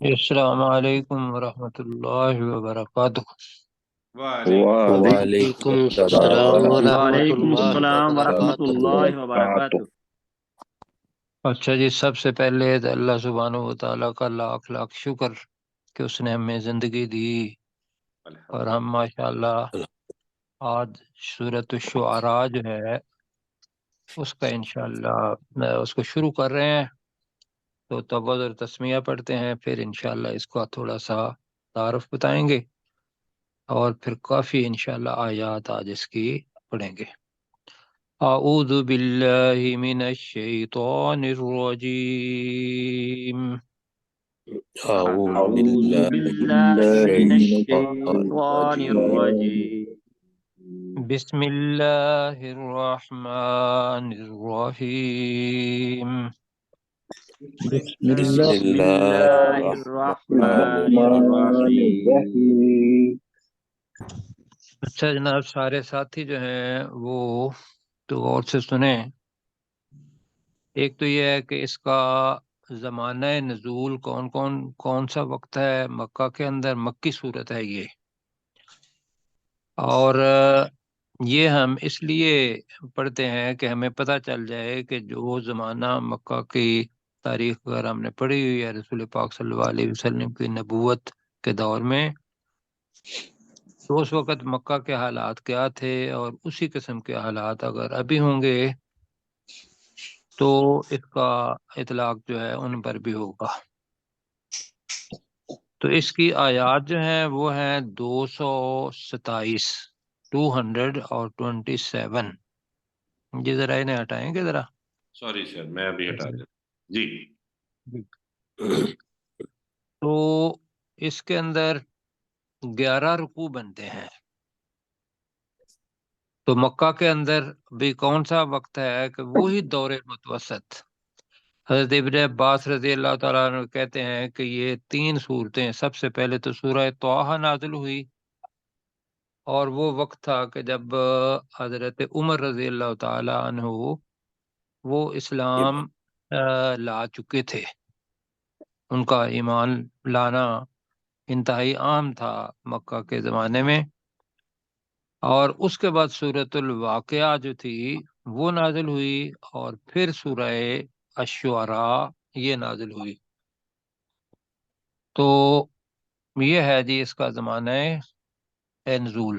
السلام علیکم ورحمۃ اللہ وبرکاتہ۔ وعلیکم السلام ورحمۃ وعلیکم اللہ السلام ورحمۃ اللہ وبرکاتہ۔ وبرکاتہ۔ اچھا جی، سب سے پہلے تو اللہ سبحانہ و تعالیٰ کا لاکھ لاکھ شکر کہ اس نے ہمیں زندگی دی، اور ہم ماشاءاللہ آج سورۃ الشعراء جو ہے اس کا انشاءاللہ اس کو شروع کر رہے ہیں، تو تبد اور تسمیہ پڑھتے ہیں، پھر انشاءاللہ اس کا تھوڑا سا تعارف بتائیں گے، اور پھر کافی انشاءاللہ آیات آج اس کی پڑھیں گے۔ اعوذ باللہ من الشیطان الرجیم، اعوذ اعوذ باللہ من باللہ من الشیطان الشیطان الرجیم۔ الرجیم۔ بسم اللہ الرحمن الرحیم، بسم بسم اللہ بسم اللہ اللہ الرحمن الرحمن الرحمن الرحیم۔ الرحیم۔ اچھا جناب، سارے ساتھی جو ہیں وہ تو غور سے سنیں۔ ایک تو یہ ہے کہ اس کا زمانہ نزول کون سا وقت ہے مکہ کے اندر، مکی صورت ہے یہ، اور یہ ہم اس لیے پڑھتے ہیں کہ ہمیں پتہ چل جائے کہ جو زمانہ مکہ کی تاریخ اگر ہم نے پڑھی ہوئی ہے رسول پاک صلی اللہ علیہ وسلم کی نبوت کے دور میں، تو اس وقت مکہ کے حالات کیا تھے، اور اسی قسم کے حالات اگر ابھی ہوں گے تو اس کا اطلاق جو ہے ان پر بھی ہوگا۔ تو اس کی آیات جو ہیں وہ ہیں 227، 227۔ جی ذرا انہیں ہٹائیں گے ذرا۔ سوری سر، میں ابھی ہٹا دیتا ہوں جی۔ تو اس کے اندر 11 رکوع بنتے ہیں۔ تو مکہ کے اندر بھی کون سا وقت ہے کہ وہی دور متوسط، حضرت ابن عباس رضی اللہ تعالیٰ عنہ کہتے ہیں کہ یہ 3 صورتیں، سب سے پہلے تو سورہ طٰہٰ نازل ہوئی، اور وہ وقت تھا کہ جب حضرت عمر رضی اللہ تعالیٰ عنہ وہ اسلام لا چکے تھے، ان کا ایمان لانا انتہائی عام تھا مکہ کے زمانے میں، اور اس کے بعد سورۃ الواقعہ جو تھی وہ نازل ہوئی، اور پھر سورہ الشعراء یہ نازل ہوئی۔ تو یہ ہے جی اس کا زمانہ نزول۔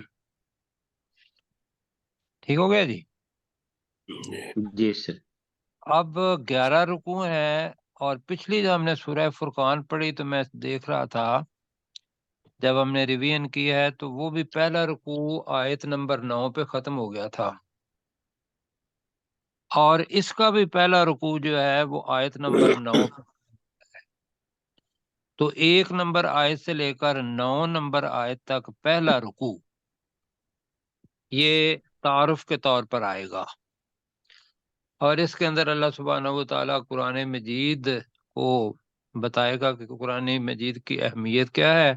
ٹھیک ہو گیا جی۔ جی سر۔ اب 11 رکوع ہیں، اور پچھلی جو ہم نے سورہ فرقان پڑھی تو میں دیکھ رہا تھا جب ہم نے ریویژن کی ہے تو وہ بھی پہلا رکوع آیت نمبر 9 پہ ختم ہو گیا تھا، اور اس کا بھی پہلا رکوع جو ہے وہ آیت نمبر 9 پہ۔ تو 1 نمبر آیت سے لے کر 9 نمبر آیت تک پہلا رکوع یہ تعارف کے طور پر آئے گا، اور اس کے اندر اللہ سبحانہ و تعالیٰ قرآن مجید کو بتائے گا کہ قرآن مجید کی اہمیت کیا ہے،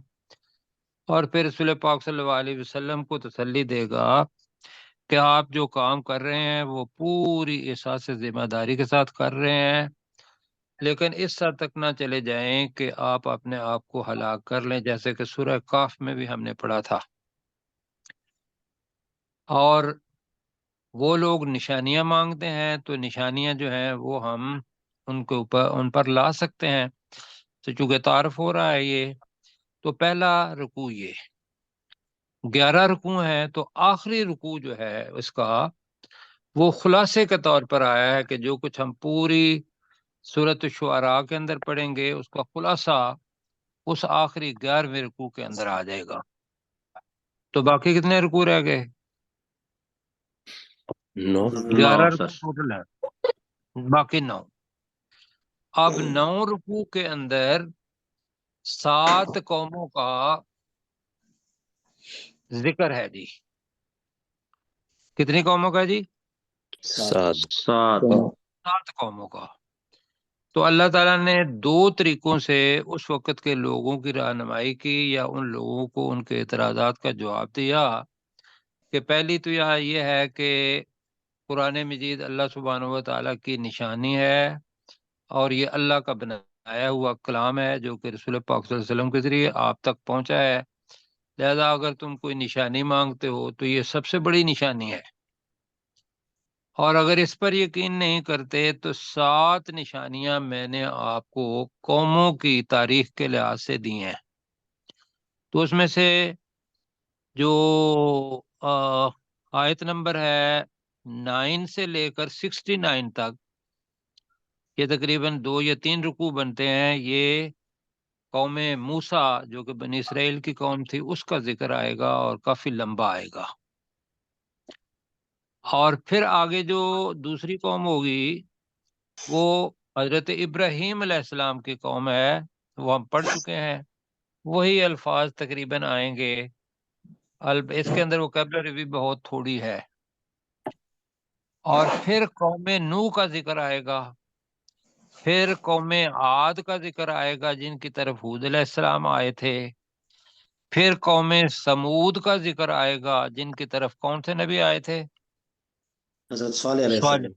اور پھر رسول پاک صلی اللہ علیہ وسلم کو تسلی دے گا کہ آپ جو کام کر رہے ہیں وہ پوری احساس ذمہ داری کے ساتھ کر رہے ہیں، لیکن اس حد تک نہ چلے جائیں کہ آپ اپنے آپ کو ہلاک کر لیں، جیسے کہ سورہ کاف میں بھی ہم نے پڑھا تھا۔ اور وہ لوگ نشانیاں مانگتے ہیں، تو نشانیاں جو ہیں وہ ہم ان پر لا سکتے ہیں، تو چونکہ تعارف ہو رہا ہے یہ، تو پہلا رکوع یہ 11 رکوع ہیں، تو آخری رکوع جو ہے اس کا وہ خلاصے کے طور پر آیا ہے کہ جو کچھ ہم پوری سورۃ الشعراء کے اندر پڑھیں گے اس کا خلاصہ اس آخری 11ویں رکوع کے اندر آ جائے گا۔ تو باقی کتنے رکوع رہ گئے؟ 9۔ 11 سر۔ رکوع ٹوٹل ہے، باقی 9۔ اب 9 رکوع کے اندر 7 قوموں کا ذکر ہے جی۔ کتنی قوموں کا جی؟ 7۔ 7۔ 7 قوموں کا۔ تو اللہ تعالیٰ نے 2 طریقوں سے اس وقت کے لوگوں کی رہنمائی کی، یا ان لوگوں کو ان کے اعتراضات کا جواب دیا، کہ پہلی تو یہ ہے کہ قرآن مجید اللہ سبحانہ و تعالیٰ کی نشانی ہے، اور یہ اللہ کا بنایا آیا ہوا کلام ہے جو کہ رسول پاک صلی اللہ علیہ وسلم کے ذریعے آپ تک پہنچا ہے، لہذا اگر تم کوئی نشانی مانگتے ہو تو یہ سب سے بڑی نشانی ہے، اور اگر اس پر یقین نہیں کرتے تو 7 نشانیاں میں نے آپ کو قوموں کی تاریخ کے لحاظ سے دی ہیں۔ تو اس میں سے جو آیت نمبر ہے 9 سے لے کر 69 تک، یہ تقریباً 2 یا 3 رکوع بنتے ہیں، یہ قوم موسیٰ جو کہ بنی اسرائیل کی قوم تھی اس کا ذکر آئے گا اور کافی لمبا آئے گا۔ اور پھر آگے جو دوسری قوم ہوگی وہ حضرت ابراہیم علیہ السلام کی قوم ہے، وہ ہم پڑھ چکے ہیں، وہی الفاظ تقریباً آئیں گے، اس کے اندر ووکیبلری بھی بہت تھوڑی ہے۔ اور پھر قوم نوح کا ذکر آئے گا، پھر قوم عاد کا ذکر آئے گا جن کی طرف ہود علیہ السلام آئے تھے، پھر قوم سمود کا ذکر آئے گا جن کی طرف کون سے نبی آئے تھے؟ حضرت صالح علیہ صالح، السلام.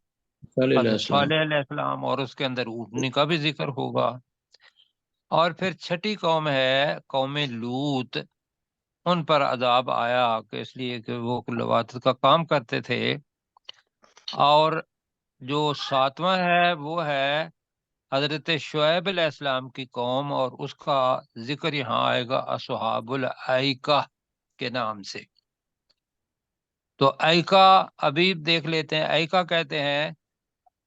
صلی اللہ حضرت علیہ وسلم. صالح علیہ السلام، اور اس کے اندر اونٹنی کا بھی ذکر ہوگا۔ اور پھر چھٹی قوم ہے قوم لوط، ان پر عذاب آیا کہ اس لیے کہ وہ لواطت کا کام کرتے تھے۔ اور جو 7واں ہے وہ ہے حضرت شعیب علیہ السلام کی قوم، اور اس کا ذکر یہاں آئے گا اصحاب الایکہ کے نام سے۔ تو ایکا ابھی دیکھ لیتے ہیں، ایکا کہتے ہیں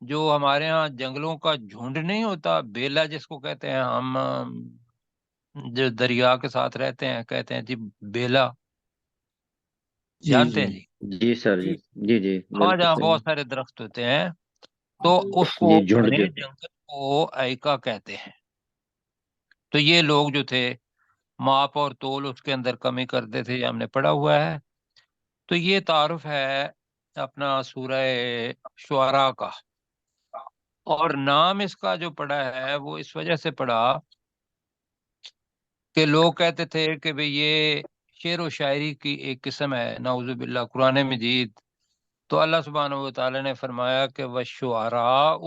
جو ہمارے ہاں جنگلوں کا جھنڈ نہیں ہوتا، بیلا جس کو کہتے ہیں ہم، جو دریا کے ساتھ رہتے ہیں کہتے ہیں جی بیلا، جی جانتے جی ہیں جی؟ جی سر جی جی جی ہاں بالکل جہاں صحیح. بہت سارے درخت ہوتے ہیں تو اس کو جی جھنڈ گھنے جو. جنگل کو ایکا کہتے ہیں۔ تو یہ لوگ جو تھے ماپ اور تول اس کے اندر کمی کرتے تھے، یہ ہم نے پڑھا ہوا ہے۔ تو یہ تعارف ہے اپنا سورہ شعراء کا، اور نام اس کا جو پڑا ہے وہ اس وجہ سے پڑا کہ لوگ کہتے تھے کہ بھئی یہ شعر و شاعری کی ایک قسم ہے، نعوذ باللہ، قرآن مجید۔ تو اللہ سبحانہ و تعالی نے فرمایا کہ وَالشُّعَرَاءُ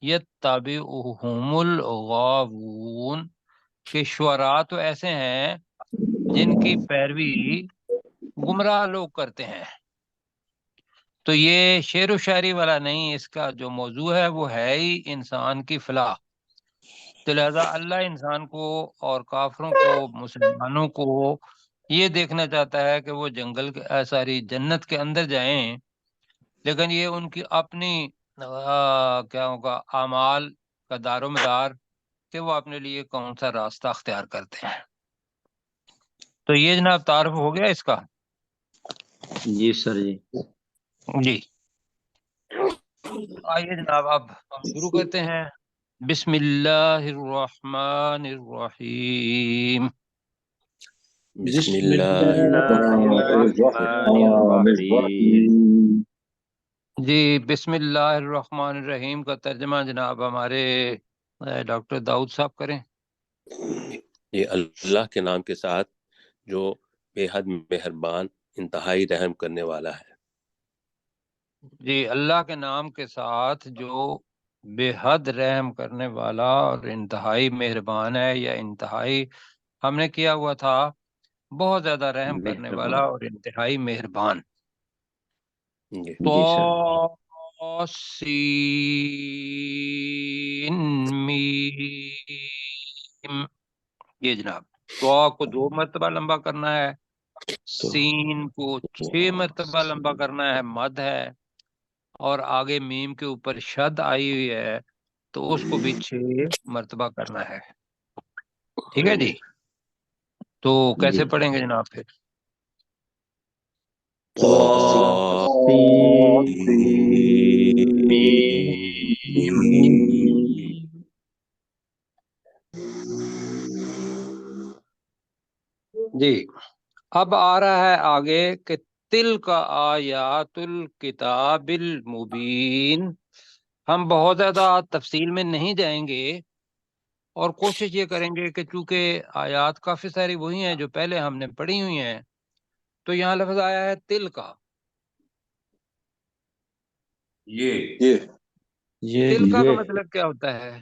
يَتَّبِعُهُمُ الْغَاوُونَ، کہ شعراء تو ایسے ہیں جن کی پیروی گمراہ لوگ کرتے ہیں۔ تو یہ شعر و شاعری والا نہیں، اس کا جو موضوع ہے وہ ہے ہی انسان کی فلاح۔ تو لہذا اللہ انسان کو اور کافروں کو، مسلمانوں کو یہ دیکھنا چاہتا ہے کہ وہ جنگل کے ساری جنت کے اندر جائیں، لیکن یہ ان کی اپنی کیا ہوگا اعمال کا دار و مدار کہ وہ اپنے لیے کون سا راستہ اختیار کرتے ہیں۔ تو یہ جناب تعارف ہو گیا اس کا۔ جی سر جی. جی آئیے جناب اب شروع کرتے ہیں۔ بسم اللہ الرحمن الرحیم۔ بسم بسم اللہ اللہ الرحمن الرحمن الرحیم. الرحیم. جی بسم اللہ الرحمن الرحیم کا ترجمہ جناب ہمارے ڈاکٹر داؤد صاحب کریں۔ یہ اللہ کے نام کے ساتھ جو بے حد مہربان، انتہائی رحم کرنے والا ہے۔ جی اللہ کے نام کے ساتھ جو بے حد رحم کرنے والا اور انتہائی مہربان ہے، یا انتہائی ہم نے کیا ہوا تھا بہت زیادہ رحم کرنے والا مہربان. اور انتہائی مہربان۔ جی جی سر. طاسین میم، یہ جناب تو کو 2 مرتبہ لمبا کرنا ہے، تو سین کو 6 مرتبہ لمبا کرنا ہے، مد ہے، اور آگے میم کے اوپر شد آئی ہوئی ہے تو اس کو بھی 6 مرتبہ کرنا ہے۔ ٹھیک ہے جی، تو جی کیسے پڑھیں گے جناب پھر؟ جی اب آ رہا ہے آگے کہ تل کا آیات الکتاب المبین۔ ہم بہت زیادہ تفصیل میں نہیں جائیں گے، اور کوشش یہ کریں گے کہ چونکہ آیات کافی ساری وہی ہیں جو پہلے ہم نے پڑھی ہوئی ہیں، تو یہاں لفظ آیا ہے تل کا۔ یہ یہ تل کا کا مطلب کیا ہوتا ہے؟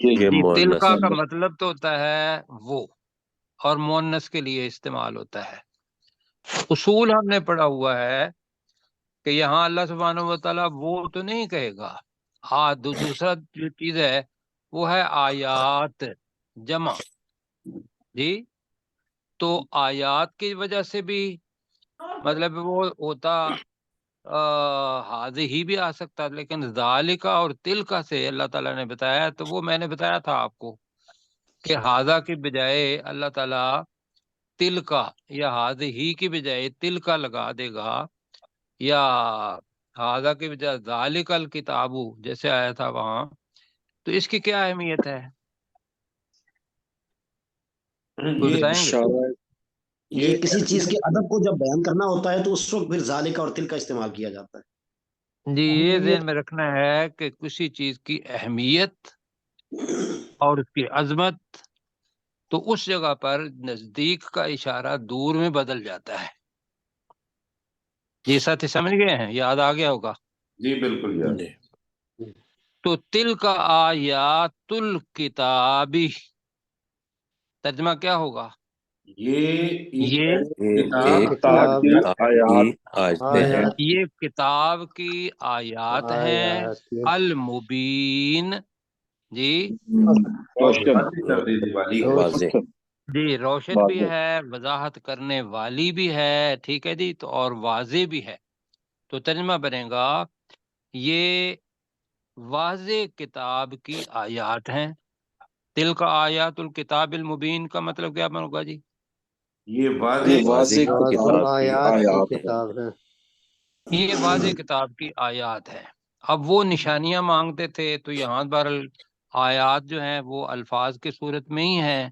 یہ جی مؤنث تلکا کا مطلب تو ہوتا ہے وہ، اور مونس کے لیے استعمال ہوتا ہے۔ اصول ہم نے پڑھا ہوا ہے کہ یہاں اللہ سبحانہ و تعالیٰ وہ تو نہیں کہے گا۔ ہاں دوسرا جو چیز ہے وہ ہے آیات جمع، جی تو آیات کی وجہ سے بھی مطلب وہ ہوتا حاضر ہی بھی آ سکتا، لیکن ذالکا اور تلکا سے اللہ تعالیٰ نے بتایا، تو وہ میں نے بتایا تھا آپ کو کہ ہاضا کی بجائے اللہ تعالیٰ تلکا یا ہاض ہی کی بجائے تلکا لگا دے گا، یا ہاضا کی بجائے ذالک الکتاب جیسے آیا تھا وہاں، تو اس کی کیا اہمیت ہے؟ کوئی یہ بتائیں گے؟ یہ کسی چیز کے ادب کو جب بیان کرنا ہوتا ہے تو اس وقت پھر ذالک اور تل کا استعمال کیا جاتا ہے۔ جی یہ ذہن میں رکھنا ہے کہ کسی چیز کی اہمیت اور اس کی عظمت تو اس جگہ پر نزدیک کا اشارہ دور میں بدل جاتا ہے۔ یہ ساتھی سمجھ گئے ہیں؟ یاد آ گیا ہوگا؟ جی بالکل یار۔ جی تو تل کا آیات الکتابی ترجمہ کیا ہوگا؟ یہ یہ ایک کتاب کی آیتیں ہیں، یہ کتاب کی آیات ہیں المبین، جی روشن واضح کر دینے والی ہے۔ واضح جی روشن بھی ہے، وضاحت کرنے والی بھی ہے، ٹھیک ہے جی، تو اور واضح بھی ہے۔ تو ترجمہ بنے گا یہ واضح کتاب کی آیات ہیں۔ تل کا آیات الکتاب المبین کا مطلب کیا بنوگا جی؟ یہ واضح واضح کتاب کی آیات ہے۔ یہ واضح کتاب کی آیات ہے۔ اب وہ نشانیاں مانگتے تھے تو یہاں پر آیات جو ہیں وہ الفاظ کی صورت میں ہی ہیں،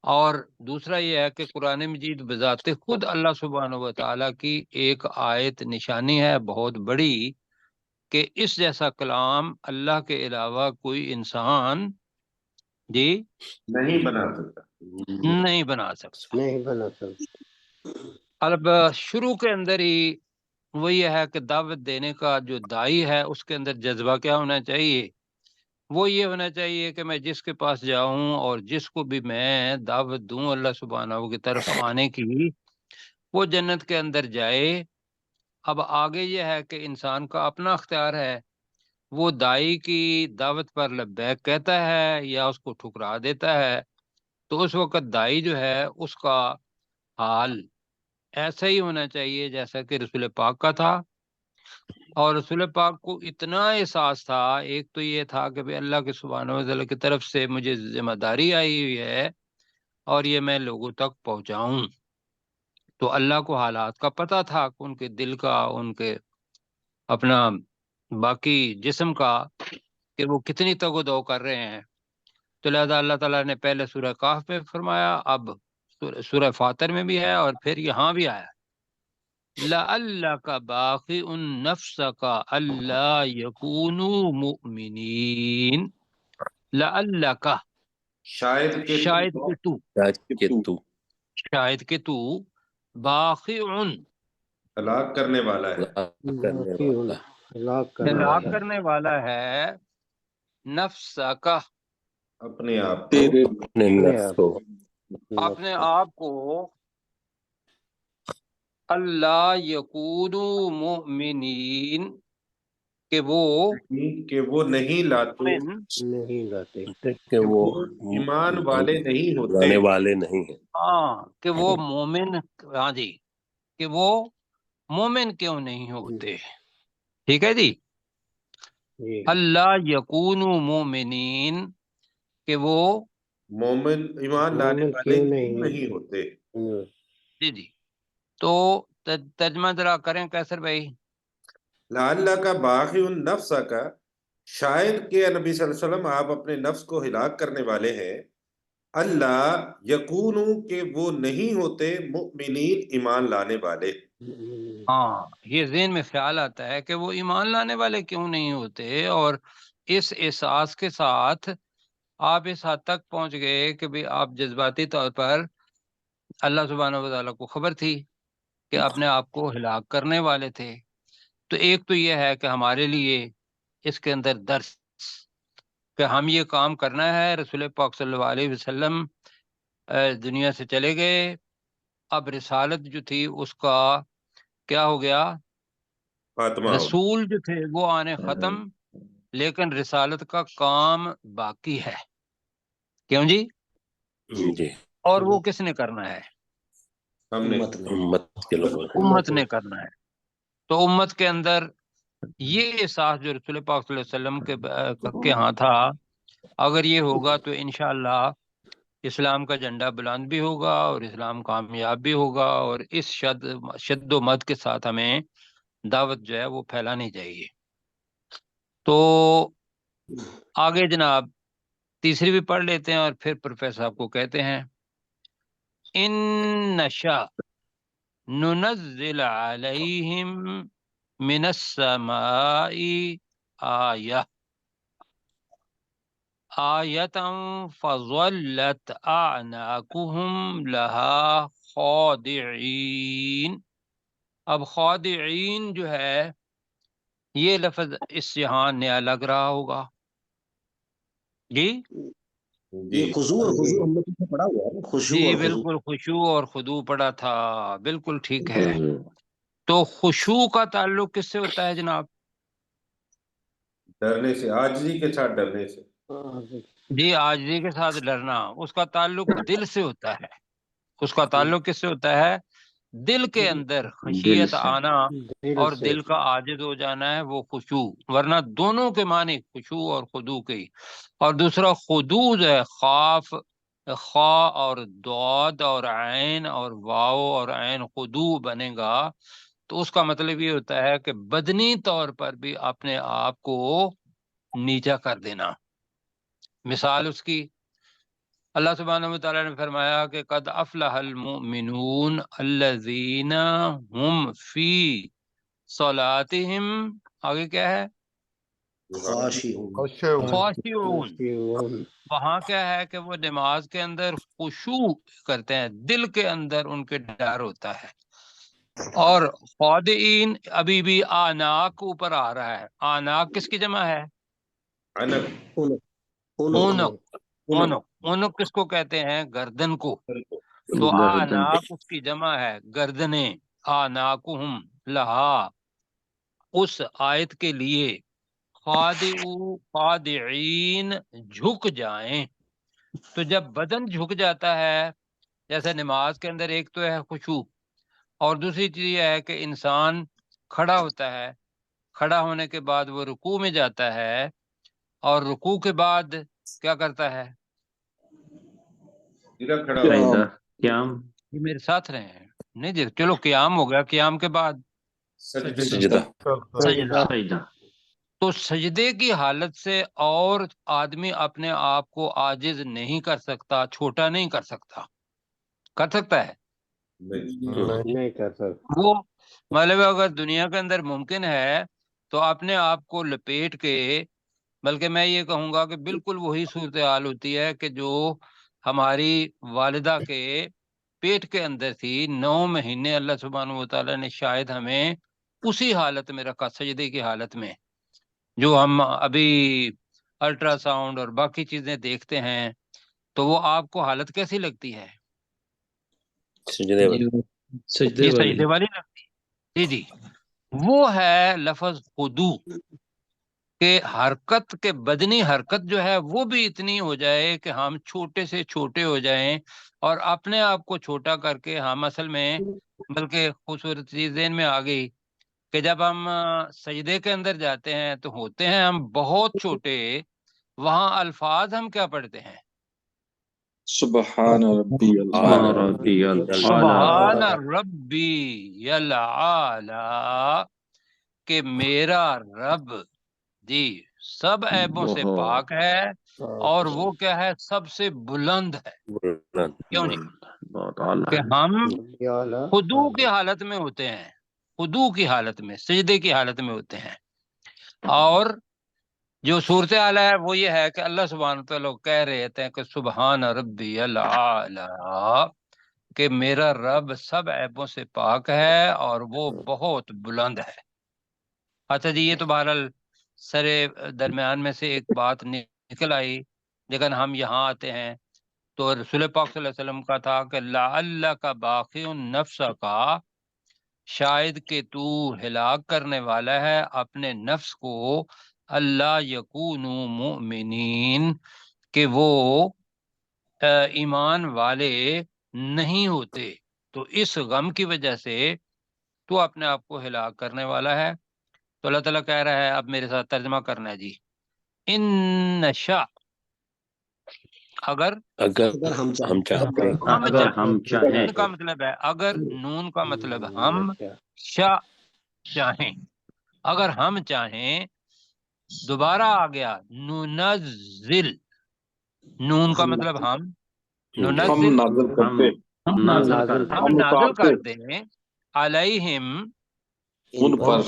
اور دوسرا یہ ہے کہ قرآن مجید بذات خود اللہ سبحانہ و تعالیٰ کی ایک آیت نشانی ہے بہت بڑی، کہ اس جیسا کلام اللہ کے علاوہ کوئی انسان جی نہیں بنا سکتا۔ نہیں بنا سکتا۔ نہیں بنا سکتا۔ اب شروع کے اندر ہی وہ یہ ہے کہ دعوت دینے کا جو دائی ہے اس کے اندر جذبہ کیا ہونا چاہیے؟ وہ یہ ہونا چاہیے کہ میں جس کے پاس جاؤں اور جس کو بھی میں دعوت دوں اللہ سبحانہ کی طرف آنے کی، وہ جنت کے اندر جائے۔ اب آگے یہ ہے کہ انسان کا اپنا اختیار ہے، وہ دائی کی دعوت پر لبیک کہتا ہے یا اس کو ٹھکرا دیتا ہے۔ تو اس وقت دائی جو ہے اس کا حال ایسا ہی ہونا چاہیے جیسا کہ رسول پاک کا تھا، اور رسول پاک کو اتنا احساس تھا، ایک تو یہ تھا کہ بھئی اللہ کے سبحانہ و تعالیٰ کی طرف سے مجھے ذمہ داری آئی ہوئی ہے اور یہ میں لوگوں تک پہنچاؤں، تو اللہ کو حالات کا پتہ تھا کہ ان کے دل کا، ان کے اپنا باقی جسم کا، کہ وہ کتنی تگ و دو کر رہے ہیں۔ تو لہذا اللہ تعالیٰ نے پہلے سورہ کاف میں فرمایا، اب سورہ فاتر میں بھی ہے اور پھر یہاں بھی آیا لَعَلَّكَ بَاخِعٌ نَفْسَكَ أَلَّا يَكُونُوا مُؤْمِنِينَ، لَعَلَّكَ شاید کہ شاید کہ تو، کہ تو شاید کہ تو باخعٌ ہلاک کرنے والا ہے، کرنے والا ہلاک کرنے والا ہے، نفسک اپنے آپ کو، تیرے اپنے نفس کو، اپنے آپ کو، اللہ یکونوا مؤمنین کہ وہ نہیں لاتے، مومن، نہیں لاتے، کہ وہ ایمان والے نہیں ہوتے۔ لانے والے نہیں ہیں۔ ہاں کہ وہ مومن، ہاں جی کہ وہ مومن کیوں نہیں ہوتے، ٹھیک ہے جی۔ جی اللہ یکونوا مؤمنین کہ وہ، مومن ایمان لانے مومن والے کیوں کیوں نہیں؟ نہیں ہوتے۔ جی جی تو ترجمہ ذرا کریں کیسر بھائی۔ لعلک باخع نفسک، شاید کہ نبی صلی اللہ علیہ وسلم آپ اپنے نفس کو ہلاک کرنے والے ہیں، اللہ یکونو کہ وہ نہیں ہوتے، مؤمنین ایمان لانے والے۔ ہاں یہ ذہن میں خیال آتا ہے کہ وہ ایمان لانے والے کیوں نہیں ہوتے، اور اس احساس کے ساتھ آپ اس حد تک پہنچ گئے کہ بھی آپ جذباتی طور پر اللہ سبحانہ و تعالیٰ کو خبر تھی کہ اپنے آپ کو ہلاک کرنے والے تھے۔ تو ایک تو یہ ہے کہ ہمارے لیے اس کے اندر درس کہ ہم یہ کام کرنا ہے. رسول پاک صلی اللہ علیہ وسلم دنیا سے چلے گئے. اب رسالت جو تھی اس کا کیا ہو گیا؟ فاطمہ ہو رسول جو تھے وہ آنے ختم، لیکن رسالت کا کام باقی ہے. کیوں جی؟ جی اور وہ کس نے کرنا ہے؟ ہم نے امت نے امت کے لوگوں نے. امت نے کرنا ہے. تو امت کے اندر یہ احساس جو رسول پاک صلی اللہ علیہ وسلم کے ہاں تھا، اگر یہ ہوگا تو انشاءاللہ اسلام کا جھنڈا بلند بھی ہوگا اور اسلام کامیاب بھی ہوگا، اور اس شد و مد کے ساتھ ہمیں دعوت جو ہے وہ پھیلانی چاہیے. تو آگے جناب تیسری بھی پڑھ لیتے ہیں اور پھر پروفیسر صاحب کو کہتے ہیں ان نشا ننزل علیہم من السماء آیہ آیتا فظلت اعناقهم لها خاضعین. اب خاضعین جو ہے یہ لفظ اس سے یہاں نیا لگ رہا ہوگا جی. یہ خضوع اور خضوع ہم نے پڑھا ہوا ہے، خشوع جی اور خضوع. بالکل، خشوع اور خضوع پڑا تھا، بالکل ٹھیک ہے. تو خشوع کا تعلق کس سے ہوتا ہے جناب؟ ڈرنے سے، عاجزی کے ساتھ ڈرنے سے. جی عاجزی کے ساتھ ڈرنا. اس کا تعلق دل سے ہوتا ہے. اس کا تعلق کس سے ہوتا ہے؟ دل کے اندر خشیت سے. آنا اور دل کا عاجز ہو جانا ہے وہ خشوع. ورنہ دونوں کے معنی خشوع اور خضوع کے. اور دوسرا خضوع جو ہے خاف، خا اور داد اور عین اور واو اور عین خضوع بنے گا، تو اس کا مطلب یہ ہوتا ہے کہ بدنی طور پر بھی اپنے آپ کو نیچا کر دینا. مثال اس کی اللہ سبحانہ و تعالیٰ نے فرمایا کہ قد افلح المؤمنون الذین هم فی صلاتہم، آگے کیا ہے؟ خاشعون. خاشعون. وہاں کیا ہے کہ وہ نماز کے اندر خشوع کرتے ہیں، دل کے اندر ان کے ڈر ہوتا ہے. اور خاضعین ابھی بھی آناق اوپر آ رہا ہے. آناق کس کی جمع ہے؟ عنق، اونق. اونق. اونق کس کو کہتے ہیں؟ گردن کو. تو گردن. آناق اس کی جمع ہے گردنیں. آناقہم لہا، اس آیت کے لیے خاضعین جھک جائیں. تو جب بدن جھک جاتا ہے، جیسے نماز کے اندر ایک تو ہے خشوع، اور دوسری چیز یہ ہے کہ انسان کھڑا ہوتا ہے، کھڑا ہونے کے بعد وہ رکوع میں جاتا ہے، اور رکوع کے بعد کیا کرتا ہے؟ سیدھا کھڑا ہو. سجدہ، قیام. یہ میرے ساتھ رہے ہیں نہیں جی؟ چلو قیام ہو گیا، قیام کے بعد سجدے سجدہ. سجدہ. سجدہ. تو سجدے کی حالت سے اور آدمی اپنے آپ کو عاجز نہیں کر سکتا، چھوٹا نہیں کر سکتا. کر سکتا ہے نہیں. وہ؟ مطلب اگر دنیا کے اندر ممکن ہے تو اپنے آپ کو لپیٹ کے، بلکہ میں یہ کہوں گا کہ بالکل وہی صورتحال ہوتی ہے کہ جو ہماری والدہ کے پیٹ کے اندر تھی 9 مہینے، اللہ سبحانہ و تعالیٰ نے شاید ہمیں اسی حالت میں رکھا، سجدے کی حالت میں. جو ہم ابھی الٹرا ساؤنڈ اور باقی چیزیں دیکھتے ہیں، تو وہ آپ کو حالت کیسی لگتی ہے؟ سجدے والی. یہ سجدے والی لگتی ہے. جی جی، وہ ہے لفظ خضوع، کہ حرکت کے بدنی حرکت جو ہے وہ بھی اتنی ہو جائے کہ ہم چھوٹے سے چھوٹے ہو جائیں، اور اپنے آپ کو چھوٹا کر کے ہم اصل میں، بلکہ خوبصورت چیز ذہن میں آ گئی کہ جب ہم سجدے کے اندر جاتے ہیں تو ہوتے ہیں ہم بہت چھوٹے. وہاں الفاظ ہم کیا پڑھتے ہیں؟ سبحان ربی سبحان الاعلی. ربی الاعلی. سبحان ربی العالی، کہ میرا رب جی سب عیبوں سے پاک ہے، اور وہ کیا ہے؟ سب سے بلند ہے. کیوں جی؟ بہت اعلیٰ. کہ ہم خضوع کی حالت میں ہوتے ہیں، خضوع کی حالت میں، سجدے کی حالت میں ہوتے ہیں. اور جو صورتحال ہے وہ یہ ہے کہ اللہ سبحانہ وتعالیٰ کہہ رہے تھے کہ سبحان ربی العالی، کہ میرا رب سب عیبوں سے پاک ہے اور وہ بہت بلند ہے. اچھا جی، یہ تو بہرحال سرے درمیان میں سے ایک بات نکل آئی، لیکن ہم یہاں آتے ہیں تو رسول پاک صلی اللہ علیہ وسلم کا تھا کہ لعلک باخع نفس کا، شاید کہ تو ہلاک کرنے والا ہے اپنے نفس کو، اللہ یکونوا مؤمنین، کہ وہ ایمان والے نہیں ہوتے، تو اس غم کی وجہ سے تو اپنے آپ کو ہلاک کرنے والا ہے۔ تو اللہ تعالیٰ کہہ رہا ہے، اب میرے ساتھ ترجمہ کرنا ہے جی، ان نشاء، اگر اگر ہم ہم چاہتے ہم اگر چاہیں، ہم چاہیں ان کا مطلب ہے اگر، نون کا مطلب ہم، شاء چاہیں، اگر ہم چاہیں، دوبارہ آ گیا ننزل، نون کا مطلب ہم، ہم ننزل نازل کرتے ہم نازل کر دیں ہم نازل اتارتے کر دیں، علیہم ان پر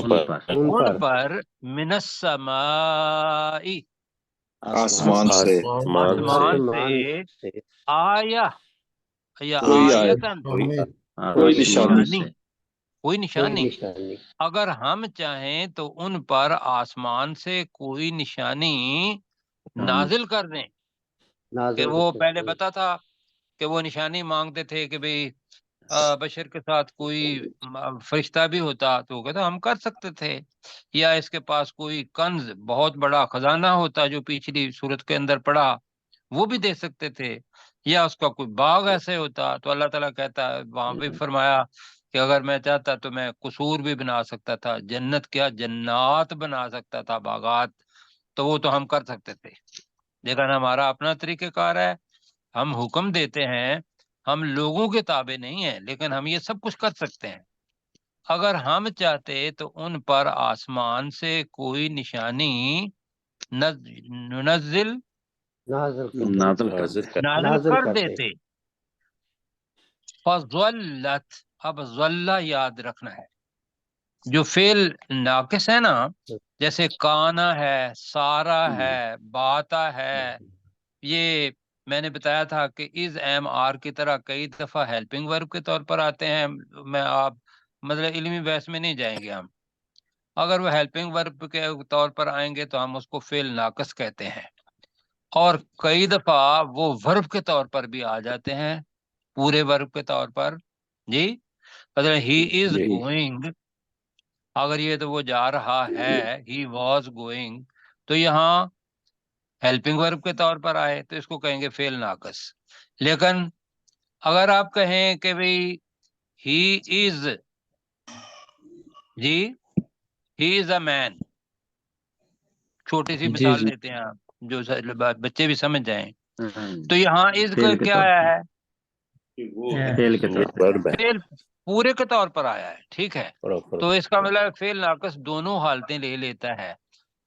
ان پر، من السماء آسمان سے آسمان سے، آیا یا کوئی آئے آیتن کوئی نشانی نشانی، کوئی نشانی، اگر ہم چاہیں تو ان پر آسمان سے کوئی نشانی نازل کر دیں، کہ وہ پہلے پتا تھا کہ وہ نشانی مانگتے تھے کہ بھئی بشر کے ساتھ کوئی فرشتہ بھی ہوتا تو وہ کہتا ہم کر سکتے تھے، یا اس کے پاس کوئی کنز بہت بڑا خزانہ ہوتا جو پچھلی صورت کے اندر پڑا وہ بھی دے سکتے تھے، یا اس کا کوئی باغ ایسے ہوتا، تو اللہ تعالیٰ کہتا ہے وہاں بھی فرمایا کہ اگر میں چاہتا تو میں قصور بھی بنا سکتا تھا، جنت کیا جنات بنا سکتا تھا، باغات، تو وہ تو ہم کر سکتے تھے، لیکن ہمارا اپنا طریقہ کار ہے، ہم حکم دیتے ہیں، ہم لوگوں کے تابع نہیں ہیں، لیکن ہم یہ سب کچھ کر سکتے ہیں۔ اگر ہم چاہتے تو ان پر آسمان سے کوئی نشانی ننزل نازل کر دیں نازل کر دیتے، فضلت، اب ضلع یاد رکھنا ہے، جو فعل ناقص ہے نا، جیسے کانا ہے، سارا ہے، باتا ہے، یہ میں نے بتایا تھا کہ از ایم آر کی طرح کئی دفعہ ہیلپنگ ورب کے طور پر آتے ہیں، میں آپ مطلب علمی بحث میں نہیں جائیں گے ہم، اگر وہ ہیلپنگ ورب کے طور پر آئیں گے تو ہم اس کو فعل ناقص کہتے ہیں، اور کئی دفعہ وہ ورب کے طور پر بھی آ جاتے ہیں، پورے ورب کے طور پر، جی مطلب ہی از جی گوئنگ، اگر یہ تو وہ جا رہا ہے، ہی واز گوئنگ، تو یہاں ہیلپنگ ورب کے طور پر آئے تو اس کو کہیں گے فعل ناقص، لیکن اگر آپ کہیں کہ بھئی ہی از، جی ہی از اے مین، چھوٹی سی مثال دیتے ہیں آپ جو بچے بھی سمجھ جائیں، تو یہاں از کا فعل کے کیا طور آیا پر، ہے، فعل کے یہ طور پر، ورب ہے فعل پورے کے طور پر آیا ہے، ٹھیک ہے، پراپر، تو اس کا مطلب فعل ناقص دونوں حالتیں لے لیتا ہے،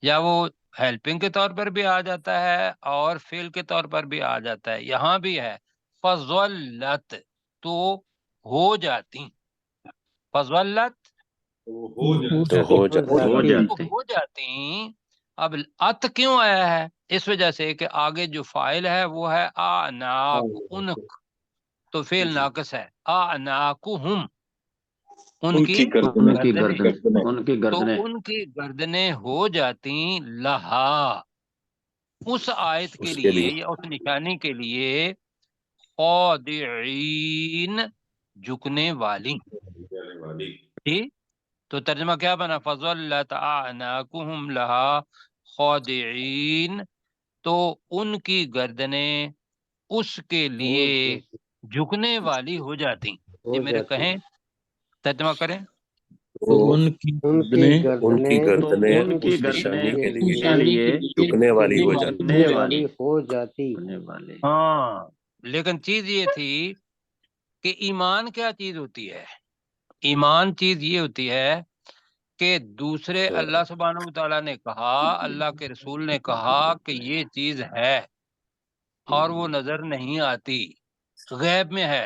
یا وہ ہیلپنگ کے طور پر بھی آ جاتا ہے اور فعل کے طور پر بھی آ جاتا ہے، یہاں بھی ہے فضلت، تو ہو جاتی، فضلت تو ہو جاتی ہو تو جاتے ہو جاتی، اب ات کیوں آیا ہے، اس وجہ سے کہ آگے جو فاعل ہے وہ ہے آناک، انک، تو فعل ناقص ہے، آناکہم، ان کی ان کی گردنیں، ان کی تو گردنیں ان کی گردنیں ہو جاتی لہا، اس آیت کے اس کے لیے لیے یا اس نشانی کے لیے، خاضعین، جھکنے والی، ٹھیک، تو ترجمہ کیا بنا، فضلت اعناقہم لہا خاضعین، تو ان کی گردنیں اس کے لیے جھکنے والی ہو جاتی، یہ میرے کہیں ترجمہ کریں، تو ان کی ان کی تو گردنیں ان کی اس نشانی کے کے لیے لیے جھکنے والی ہو جاتی، جھکنے والی ہونے والی، ہاں، لیکن چیز یہ تھی کہ ایمان کیا چیز ہوتی ہے، ایمان چیز یہ ہوتی ہے کہ دوسرے، اللہ سبحانہ و تعالیٰ نے کہا، اللہ کے رسول نے کہا کہ یہ چیز ہے اور وہ نظر نہیں آتی، غیب میں ہے،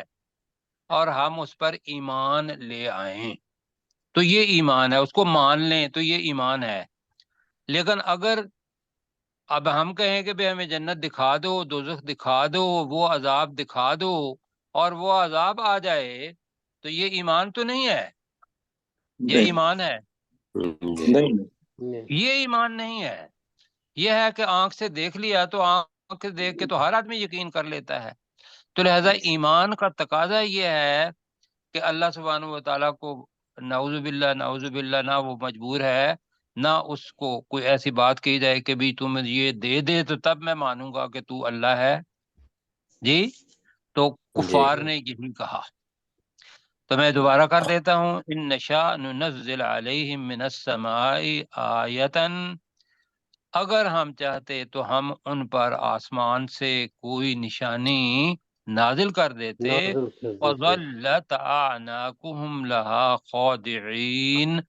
اور ہم اس پر ایمان لے آئیں، تو یہ ایمان ہے، اس کو مان لیں تو یہ ایمان ہے، لیکن اگر اب ہم کہیں کہ بھئی ہمیں جنت دکھا دو، دوزخ دکھا دو، وہ عذاب دکھا دو، اور وہ عذاب آ جائے، تو یہ ایمان تو نہیں ہے، یہ ایمان ہے، جی نہیں یہ ایمان نہیں ہے، یہ ہے کہ آنکھ سے دیکھ لیا تو آنکھ سے دیکھ کے تو ہر آدمی یقین کر لیتا ہے، تو لہذا ایمان کا تقاضا یہ ہے کہ اللہ سبحانہ و تعالیٰ کو نعوذ باللہ نہ وہ مجبور ہے، نہ اس کو کوئی ایسی بات کہی جائے کہ بھی تم یہ دے دے تو تب میں مانوں گا کہ تو اللہ ہے جی، تو کفار نے یہی کہا۔ تو میں دوبارہ کر دیتا ہوں، ان نشاء ننزل علیہم من السماء آیتن، اگر ہم چاہتے تو ہم ان پر آسمان سے کوئی نشانی نازل کر دیتے، نازل کر دیتے، وَظَلَّتْ أَعْنَاقُهُمْ لَهَا خَاضِعِينَ،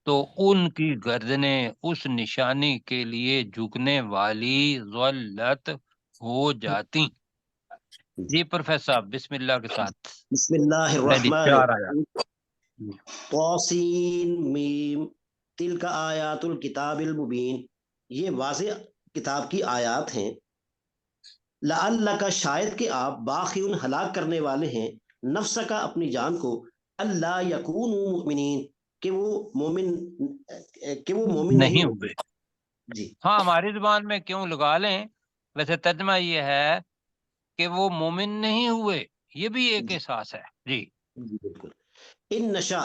تو ان کی گردنیں اس نشانی کے لیے جھکنے والی ظلت ہو جاتی۔ جی پروفیسر صاحب بسم اللہ کے ساتھ بسم اللہ پہلی الرحمن 4 آیات۔ الرحیم، طاسین میم، تلک آیات الکتاب المبین، یہ واضح کتاب کی آیات ہیں۔ لعلک، شاید کہ آپ، باخن، ہلاک کرنے والے ہیں، نفس کا، اپنی جان کو، اللہ یکونوا مؤمنین، کہ وہ مومن نہیں ہوتے۔ جی ہاں ہماری زبان میں کیوں لگا لیں، ویسے ترجمہ یہ ہے کہ وہ مومن نہیں ہوئے، یہ بھی ایک احساس ہے۔ جی جی بالکل۔ ان نشا،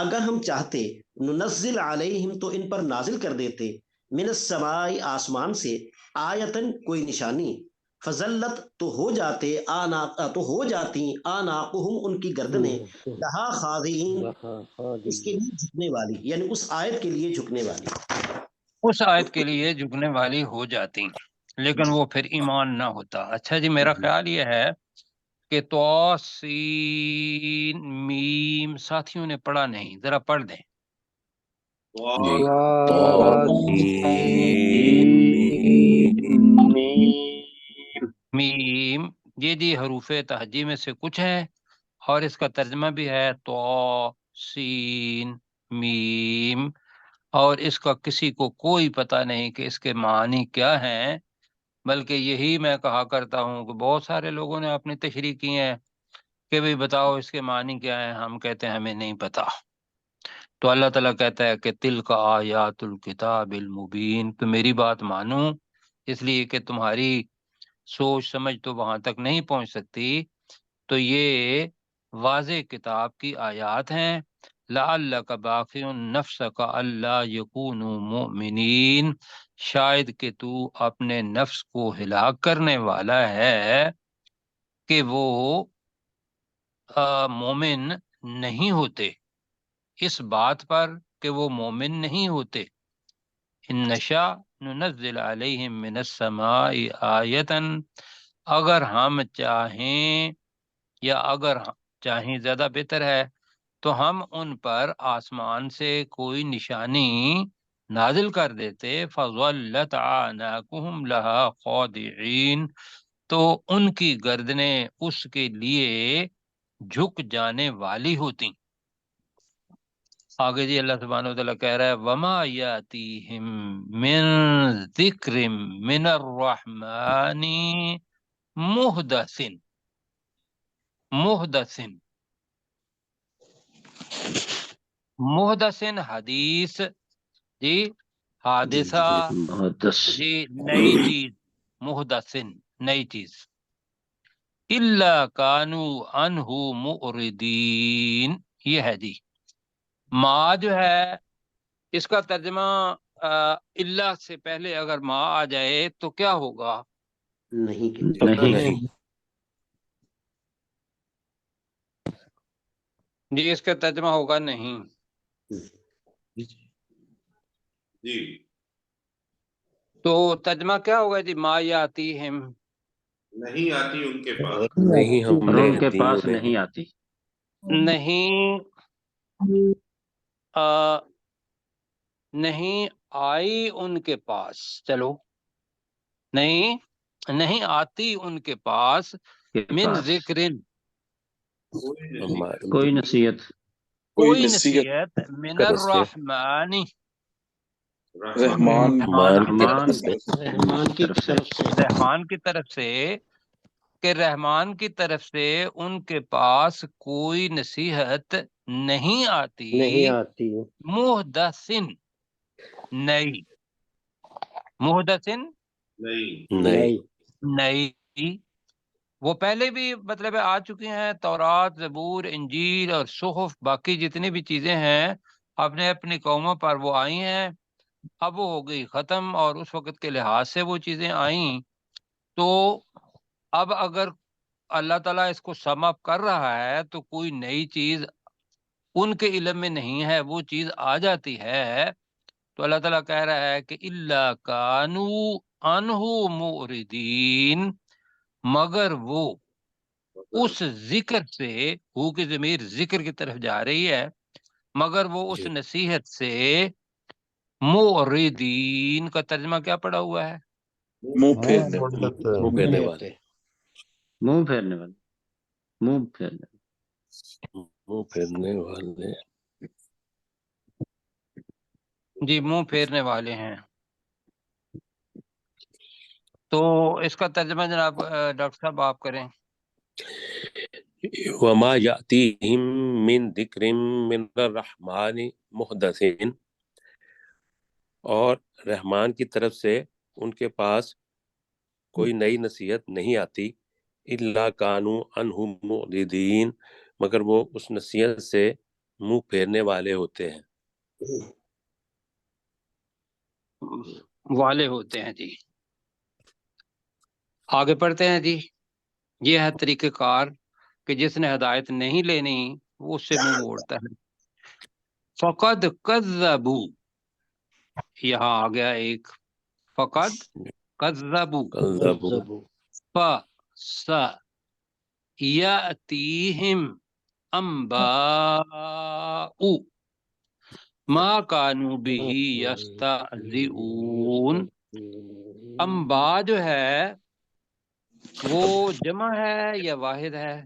اگر ہم چاہتے، ننزل علیہم، تو ان پر نازل کر دیتے، من السماء، آسمان سے، آیتن، کوئی نشانی، فضلت، تو ہو جاتے، آناقہم، ان کی گردنیں، لہا خاضعین، اس کے لیے جھکنے والی، یعنی اس آیت کے لیے جھکنے والی۔ اس آیت کے لیے جھکنے والی ہو جاتی، لیکن وہ پھر ایمان نہ ہوتا۔ اچھا جی، میرا خیال یہ ہے کہ طاسین میم ساتھیوں نے پڑھا نہیں، ذرا پڑھ دیں۔ میم، یہ جی حروف تہجی میں سے کچھ ہے، اور اس کا ترجمہ بھی ہے تو سین میم، اور اس کا کسی کو کوئی پتہ نہیں کہ اس کے معنی کیا ہیں، بلکہ یہی میں کہا کرتا ہوں کہ بہت سارے لوگوں نے اپنی تشریح کی ہیں کہ بھئی بتاؤ اس کے معنی کیا ہیں، ہم کہتے ہیں ہمیں نہیں پتہ۔ تو اللہ تعالیٰ کہتا ہے کہ تلک آیات الکتاب المبین، تو میری بات مانو، اس لیے کہ تمہاری سوچ سمجھ تو وہاں تک نہیں پہنچ سکتی، تو یہ واضح کتاب کی آیات ہیں۔ لعلک باخع نفسک الا یکونوا مؤمنین، شاید کہ تو اپنے نفس کو ہلاک کرنے والا ہے کہ وہ مومن نہیں ہوتے، اس بات پر کہ وہ مومن نہیں ہوتے۔ ان نشاء ننزل علیہم من السماء آیتن، اگر ہم چاہیں، یا اگر چاہیں زیادہ بہتر ہے، تو ہم ان پر آسمان سے کوئی نشانی نازل کر دیتے، فظلت اعناقہم لہا خاضعین، تو ان کی گردنیں اس کے لیے جھک جانے والی ہوتی۔ آگے جی اللہ سبحانہ وتعالیٰ کہہ رہا ہے وما یاتیہم من ذکر من الرحمن محدث، محدث حدیث جی، حادثہ جی، نئی چیز، محدث نئی چیز، الا کانوا عنہ معرضین، یہ ہے جی۔ ما جو ہے اس کا ترجمہ اللہ سے پہلے اگر ما آ جائے تو کیا ہوگا؟ نہیں۔ جی اس کا ترجمہ ہوگا نہیں۔ جی تو ترجمہ کیا ہوگا جی؟ ما یاتیہم، نہیں آتی ان کے پاس، نہیں ہم نے ان کے دی پاس انہیں، نہیں آتی، نہیں نہیں آئی ان کے پاس، چلو نہیں آتی ان کے پاس، من ذکر، کوئی نصیحت، کوئی نصیحت، من طرف سے، الرحمن، رحمان رحمان کی طرف سے، رحمان کی طرف سے، کہ رحمان کی طرف سے ان کے پاس کوئی نصیحت نہیں آتی، نہیں آتی، محدثن، نئی، محدثن نہیں نئی، وہ پہلے بھی مطلب آ چکی ہیں، تورات، زبور، انجیل اور صحف، باقی جتنی بھی چیزیں ہیں اپنے اپنی قوموں پر وہ آئی ہیں، اب وہ ہو گئی ختم، اور اس وقت کے لحاظ سے وہ چیزیں آئیں، تو اب اگر اللہ تعالیٰ اس کو سم اپ کر رہا ہے تو کوئی نئی چیز ان کے علم میں نہیں ہے، وہ چیز آ جاتی ہے، تو اللہ تعالیٰ کہہ رہا ہے کہ اللہ کانو انہو معرضین، مگر وہ اس ذکر سے، ہو کی ضمیر ذکر کی طرف جا رہی ہے، مگر وہ اس جی نصیحت سے معرضین کا ترجمہ کیا پڑا ہوا ہے؟ منہ پھیرنے منہ پھیرنے والے منہ پھیرنے والے، منہ پھیرنے منہ پھیرنے والے جی منہ پھیرنے والے ہیں۔ تو اس کا ترجمہ جناب ڈاکٹر صاحب آپ کریں۔ وما یاتیہم من ذکر من الرحمن محدث، اور رحمان کی طرف سے ان کے پاس کوئی نئی نصیحت نہیں آتی، الا کانوا عنہ معرضین، مگر وہ اس نصیحت سے منہ پھیرنے والے ہوتے ہیں۔ والے ہوتے ہیں جی۔ آگے پڑھتے ہیں جی۔ یہ ہے طریقہ کار کہ جس نے ہدایت نہیں لینی وہ اس سے منہ موڑتا ہے۔ فقد کذبوا، یہاں آ گیا ایک، فقد کذبوا، کذبوا ف یاتیہم انباء ما کانوا بہ یستہزئون۔ انباء جو ہے وہ جمع ہے یا واحد ہے؟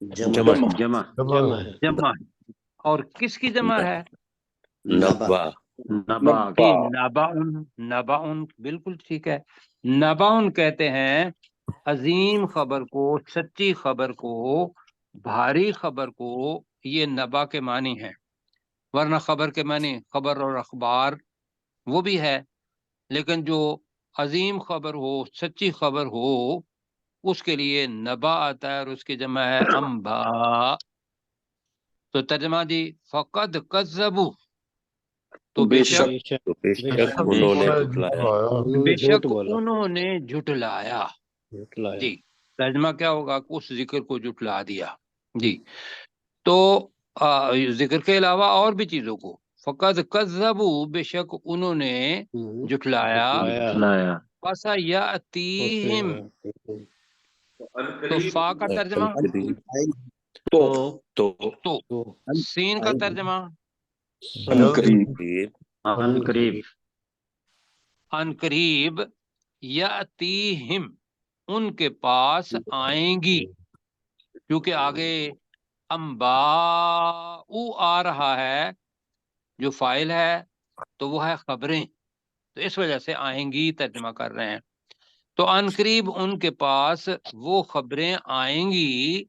جمع جمع جمع ہے، اور کس کی جمع ہے؟ نبا نبا جی نباؤن، نباؤن بالکل ٹھیک ہے۔ نباؤن کہتے ہیں عظیم خبر کو، سچی خبر کو، بھاری خبر کو، یہ نبا کے معنی ہیں، ورنہ خبر کے معنی خبر اور اخبار وہ بھی ہے، لیکن جو عظیم خبر ہو، سچی خبر ہو، اس کے لیے نبا آتا ہے، اور اس کی جمع ہے انبا۔ تو ترجمہ جی فقد کذبوا، تو بے شک، تو بے شک انہوں نے جھٹلایا، بے شک انہوں نے جھٹلایا۔ جی ترجمہ کیا ہوگا؟ اس ذکر کو جھٹلا دیا۔ جی تو ذکر کے علاوہ اور بھی چیزوں کو، فقد کذبوا، بے شک انہوں نے جھٹلایا، لایا، فسیأتیہم، تو فا کا ترجمہ تو تو تو، سین کا ترجمہ قریب ان قریب، ان قریب، یاتیہم، ان کے پاس آئیں گی، کیونکہ آگے انباء آ رہا ہے، جو فاعل ہے تو وہ ہے خبریں، تو اس وجہ سے آئیں گی ترجمہ کر رہے ہیں۔ تو ان قریب ان کے پاس وہ خبریں آئیں گی،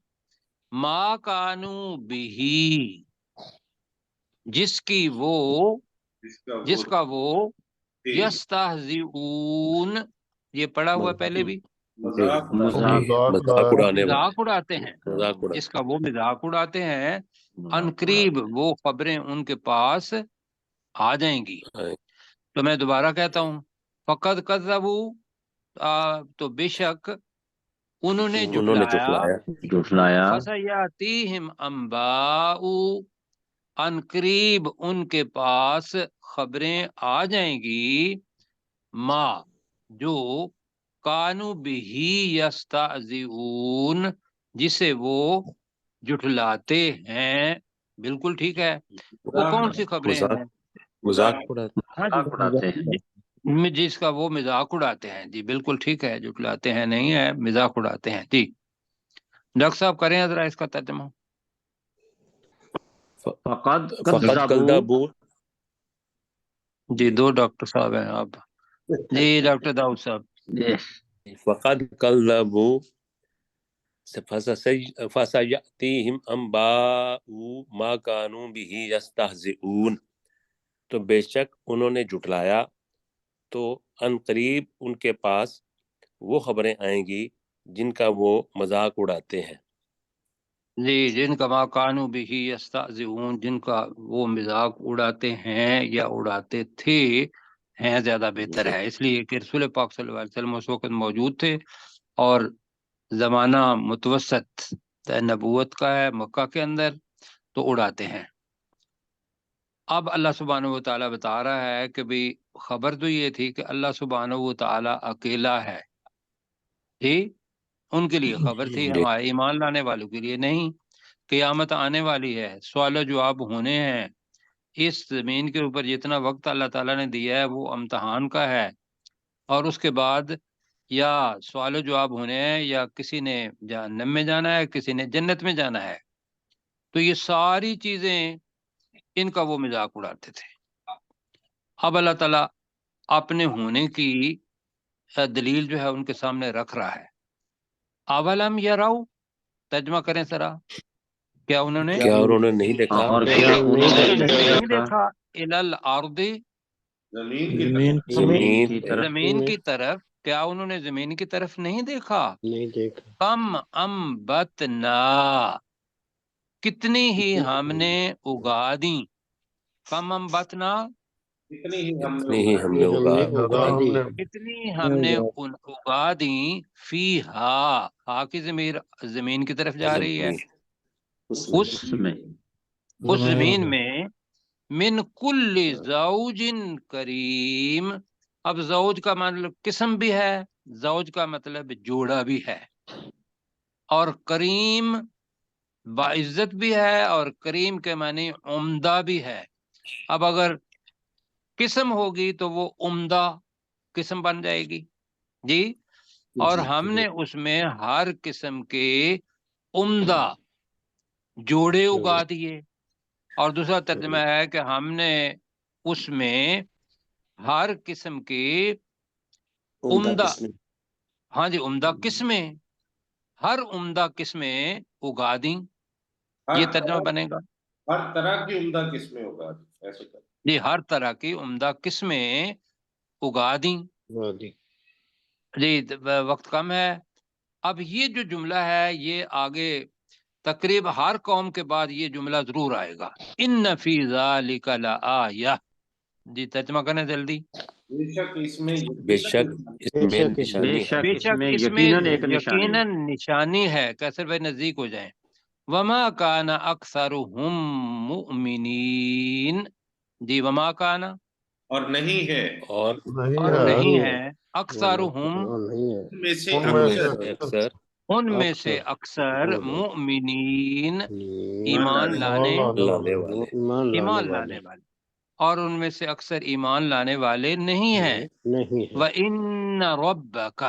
ما کانو بہی، جس کا وہ یستہزئون، یہ پڑھا ہوا پہلے بھی، مذاق، مذاق اڑانے والے، مذاق اڑاتے ہیں، مذاق اڑانے جس کا وہ مذاق اڑاتے ہیں، ان قریب وہ خبریں ان کے پاس آ جائیں گی۔ والے۔ تو میں دوبارہ کہتا ہوں، فقد کذبوا، تو بے شک انہوں نے جھٹلایا، جھٹلایا، فسیاتیہم انباء، ان قریب ان کے پاس خبریں آ جائیں گی، ما جو کانو بہی یستہزئون، جسے وہ جھٹلاتے ہیں۔ بالکل ٹھیک ہے، وہ کون سی خبریں ہیں؟ مذاق اڑاتے ہاں مذاق اڑاتے ہیں، جی، جس کا وہ مذاق اڑاتے ہیں، جی بالکل ٹھیک ہے، جھٹلاتے ہیں نہیں ہے، مذاق اڑاتے ہیں۔ جی ڈاکٹر صاحب کریں ذرا اس کا ترجمہ۔ فقد فقد کذبوا، کذبوا، جی دو ڈاکٹر صاحب ہیں آپ، جی ڈاکٹر داؤد صاحب۔ فقد کذبوا فسیأتیہم انباء ما کانوا بہ یستہزئون، تو بے شک انہوں نے جھٹلایا، تو ان قریب ان کے پاس وہ خبریں آئیں گی جن کا وہ مذاق اڑاتے ہیں. جی، جن کا ما کانوا بہ یستہزئون، جن کا وہ مذاق اڑاتے ہیں یا اڑاتے تھے، ہیں زیادہ بہتر ہے، اس لیے کہ رسول پاک صلی اللہ علیہ وسلم اس وقت موجود تھے اور زمانہ متوسط نبوت کا ہے مکہ کے اندر، تو اڑاتے ہیں. اب اللہ سبحانہ و تعالیٰ بتا رہا ہے کہ بھی خبر تو یہ تھی کہ اللہ سبحانہ و تعالیٰ اکیلا ہے، جی ان کے لیے خبر تھی، ہمارے ایمان لانے والوں کے لیے نہیں. قیامت آنے والی ہے، سوال و جواب ہونے ہیں. اس زمین کے اوپر جتنا وقت اللہ تعالیٰ نے دیا ہے وہ امتحان کا ہے، اور اس کے بعد یا سوال و جواب ہونے ہیں، یا کسی نے جہنم میں جانا ہے، کسی نے جنت میں جانا ہے. تو یہ ساری چیزیں ان کا وہ مذاق اڑاتے تھے. اب اللہ تعالیٰ اپنے ہونے کی دلیل جو ہے ان کے سامنے رکھ رہا ہے. اولم یرو، ترجمہ کریں ذرا، کیا انہوں نے نہیں دیکھا؟ اور کیا انہوں نے نہیں دیکھا الل ارض، زمین کی طرف زمین کی طرف، کیا انہوں نے زمین کی طرف نہیں دیکھا؟ نہیں دیکھا. کم انبتنا، کتنی ہی ہم نے اگا دی. کم انبتنا، اتنی ہی ہم اتنی ہی ہم نے اگا دی. کتنی ہم نے اگا دی. فیہا، ہا کی ضمیر زمین کی طرف جا رہی ہے. اس میں زمین میں من کل زوج کریم، اب زوج کا مطلب قسم بھی ہے، زوج کا مطلب جوڑا بھی ہے، اور کریم باعزت بھی ہے، اور کریم کے معنی عمدہ بھی ہے. اب اگر قسم ہوگی تو وہ عمدہ قسم بن جائے گی، جی. اور ہم نے اس میں ہر قسم کے عمدہ جوڑے اگا دیے. اور دوسرا ترجمہ ہے کہ ہم نے اس میں ہر قسم کے عمدہ، ہاں جی، عمدہ قسمیں، ہر عمدہ قسمیں اگا دیں. یہ ترجمہ بنے گا، ہر طرح کی عمدہ قسمیں اگا دی، ایسے کر جی ہر طرح کی عمدہ قسمیں اگا دیں. جی وقت کم ہے. اب یہ جو جملہ ہے یہ آگے تقریب ہر قوم کے بعد یہ جملہ ضرور آئے گا، ان فی ذالک لآیہ. جی ترجمہ کریں جلدی. بے شک اس میں بے شک اس میں نشانی ہے. بے شک اس میں یقیناً نشانی ہے. کیسر بھائی نزدیک ہو جائیں. وما کان اکثرهم مؤمنین، جی وما کان، اور نہیں ہے، اور نہیں ہے، اکثرهم، ان میں سے اکثر ان میں سے اکثر مؤمنین، ایمان لانے والے، اور ان میں سے اکثر ایمان لانے والے نہیں ہیں. وَإِنَّ رَبَّكَ،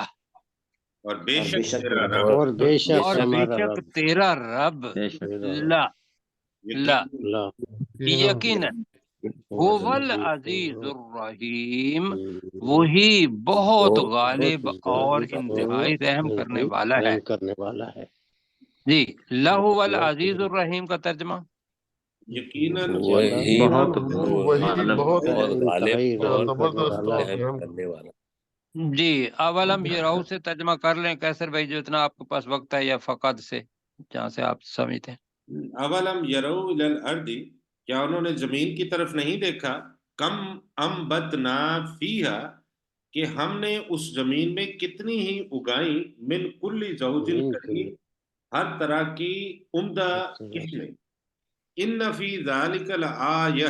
اور بے شک تیرا رب، اور بے شک اور بے ہمارا شک رب، تیرا رب، لا یقیناً، هو العزیز الرحیم، وہی بہت غالب اور انتہائی رحم کرنے والا ہے. جی لہو العزیز الرحیم کا ترجمہ، یقیناً وہی بہت بہت غالب اور زبردست رحم کرنے والا. جی اولم یرو سے ترجمہ کر لیں کیسر بھائی، جو اتنا آپ کے پاس وقت ہے، یا فقد سے جہاں سے آپ سمجھتے ہیں. اولم یرو الی الارض، کیا انہوں نے زمین کی طرف نہیں دیکھا؟ کم انبتنا فیہا، کہ ہم نے اس زمین میں کتنی ہی اگائیں، من کل زوج کریم، ہر طرح کی عمدہ قسمیں. ان فی ذالک لآیہ،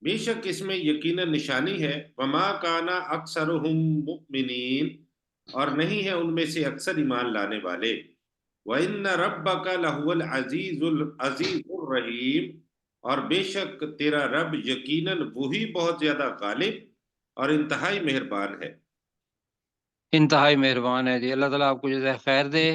بے شک اس میں یقیناً نشانی ہے. وما کان اکثرهم مؤمنین، اور نہیں ہے ان میں سے اکثر ایمان لانے والے. وَإِنَّ رَبَّكَ لَهُوَ الْعَزِيزُ الرَّحِيمُ، اور بے شک تیرا رب یقیناً وہی بہت زیادہ غالب اور انتہائی مہربان ہے. انتہائی مہربان ہے. جی اللہ تعالیٰ آپ کو جزائے خیر دے.